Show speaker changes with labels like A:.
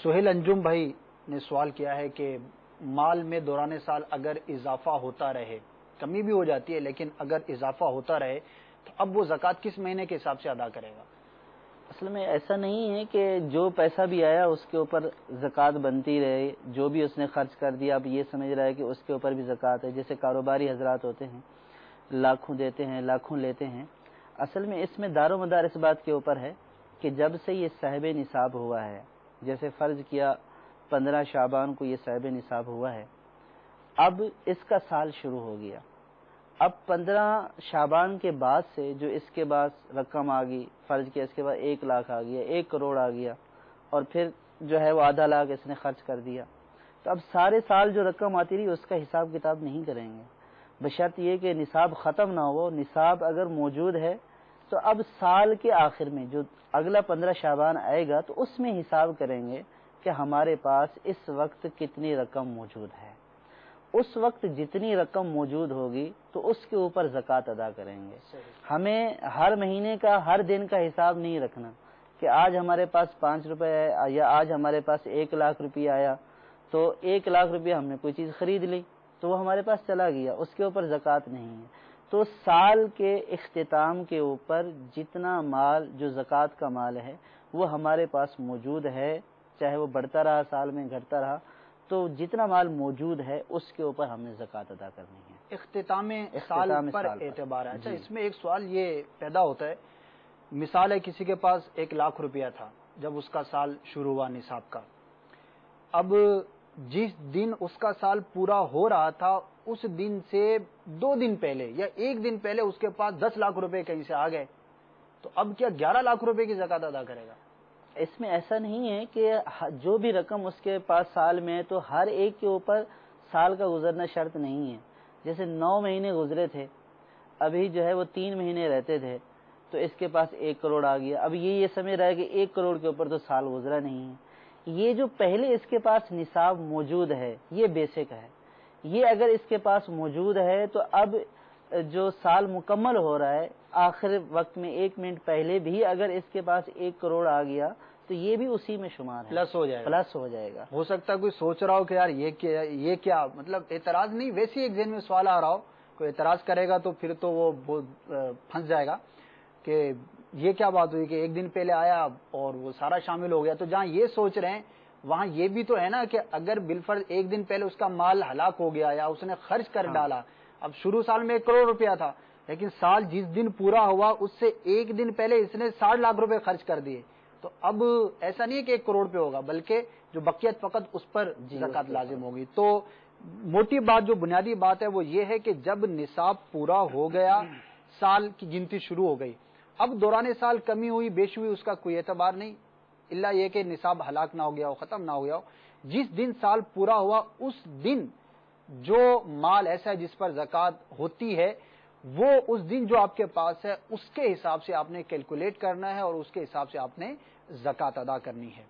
A: سہیل انجم بھائی نے سوال کیا ہے کہ مال میں دوران سال اگر اضافہ ہوتا رہے، کمی بھی ہو جاتی ہے لیکن اگر اضافہ ہوتا رہے تو اب وہ زکوٰۃ کس مہینے کے حساب سے ادا کرے گا؟
B: اصل میں ایسا نہیں ہے کہ جو پیسہ بھی آیا اس کے اوپر زکوٰۃ بنتی رہے، جو بھی اس نے خرچ کر دیا اب یہ سمجھ رہا ہے کہ اس کے اوپر بھی زکوٰۃ ہے. جیسے کاروباری حضرات ہوتے ہیں، لاکھوں دیتے ہیں، لاکھوں لیتے ہیں. اصل میں اس میں دار و مدار اس بات کے اوپر ہے کہ جب سے یہ صاحب نصاب ہوا ہے، جیسے فرض کیا 15 شعبان کو یہ صاحب نصاب ہوا ہے، اب اس کا سال شروع ہو گیا. اب 15 شعبان کے بعد سے جو اس کے بعد رقم آ گئی، فرض کیا اس کے بعد 1 لاکھ آ گیا، 1 کروڑ آ گیا، اور پھر جو ہے وہ آدھا لاکھ اس نے خرچ کر دیا، تو اب سارے سال جو رقم آتی رہی اس کا حساب کتاب نہیں کریں گے، بشرط یہ کہ نصاب ختم نہ ہو. نصاب اگر موجود ہے تو اب سال کے آخر میں جو اگلا 15 شعبان آئے گا تو اس میں حساب کریں گے کہ ہمارے پاس اس وقت کتنی رقم موجود ہے. اس وقت جتنی رقم موجود ہوگی تو اس کے اوپر زکوٰۃ ادا کریں گے. ہمیں ہر مہینے کا ہر دن کا حساب نہیں رکھنا کہ آج ہمارے پاس 5 روپے ہے یا آج ہمارے پاس 1 لاکھ روپیہ آیا تو 1 لاکھ روپیہ ہم نے کوئی چیز خرید لی تو وہ ہمارے پاس چلا گیا، اس کے اوپر زکوٰۃ نہیں ہے. تو سال کے اختتام کے اوپر جتنا مال جو زکوٰۃ کا مال ہے وہ ہمارے پاس موجود ہے، چاہے وہ بڑھتا رہا سال میں گھٹتا رہا، تو جتنا مال موجود ہے اس کے اوپر ہم نے زکوٰۃ ادا کرنی ہے.
A: اختتام سال پر اعتبار ہے. اچھا، اس میں ایک سوال یہ پیدا ہوتا ہے، مثال ہے کسی کے پاس 1 لاکھ روپیہ تھا جب اس کا سال شروع ہوا نصاب کا، اب جس دن اس کا سال پورا ہو رہا تھا اس دن سے 2 دن پہلے یا 1 دن پہلے اس کے پاس 10 لاکھ روپے کہیں سے آ گئے، تو اب کیا 11 لاکھ روپے کی زکوٰۃ ادا کرے گا؟
B: اس میں ایسا نہیں ہے کہ جو بھی رقم اس کے پاس سال میں ہے تو ہر ایک کے اوپر سال کا گزرنا شرط نہیں ہے. جیسے 9 مہینے گزرے تھے، ابھی جو ہے وہ 3 مہینے رہتے تھے تو اس کے پاس 1 کروڑ آ گیا، اب یہ سمجھ رہا ہے کہ 1 کروڑ کے اوپر تو سال گزرا نہیں ہے. یہ جو پہلے اس کے پاس نصاب موجود ہے یہ بیسک ہے، یہ اگر اس کے پاس موجود ہے تو اب جو سال مکمل ہو رہا ہے آخر وقت میں 1 منٹ پہلے بھی اگر اس کے پاس 1 کروڑ آ گیا تو یہ بھی اسی میں شمار ہے،
A: پلس ہو جائے گا.
B: ہو
A: سکتا ہے کوئی سوچ رہا ہو کہ یار یہ کیا مطلب اعتراض نہیں، ویسے ایک ذہن میں سوال آ رہا ہو، کوئی اعتراض کرے گا تو پھر تو وہ پھنس جائے گا کہ یہ کیا بات ہوئی کہ 1 دن پہلے آیا اور وہ سارا شامل ہو گیا. تو جہاں یہ سوچ رہے ہیں وہاں یہ بھی تو ہے نا کہ اگر بالفرض 1 دن پہلے اس کا مال ہلاک ہو گیا یا اس نے خرچ کر ڈالا، اب شروع سال میں 1 کروڑ روپیہ تھا لیکن سال جس دن پورا ہوا اس سے 1 دن پہلے اس نے 60 لاکھ روپے خرچ کر دیے، تو اب ایسا نہیں ہے کہ 1 کروڑ پہ ہوگا بلکہ جو بقیت فقط اس پر زکوٰۃ لازم ہوگی. تو موٹی بات جو بنیادی بات ہے وہ یہ ہے کہ جب نصاب پورا ہو گیا، سال کی گنتی شروع ہو گئی، اب دوران سال کمی ہوئی بیشی ہوئی اس کا کوئی اعتبار نہیں، الا یہ کہ نصاب ہلاک نہ ہو گیا ہو، ختم نہ ہو گیا ہو. جس دن سال پورا ہوا اس دن جو مال ایسا ہے جس پر زکوٰۃ ہوتی ہے وہ اس دن جو آپ کے پاس ہے اس کے حساب سے آپ نے کیلکولیٹ کرنا ہے اور اس کے حساب سے آپ نے زکوٰۃ ادا کرنی ہے.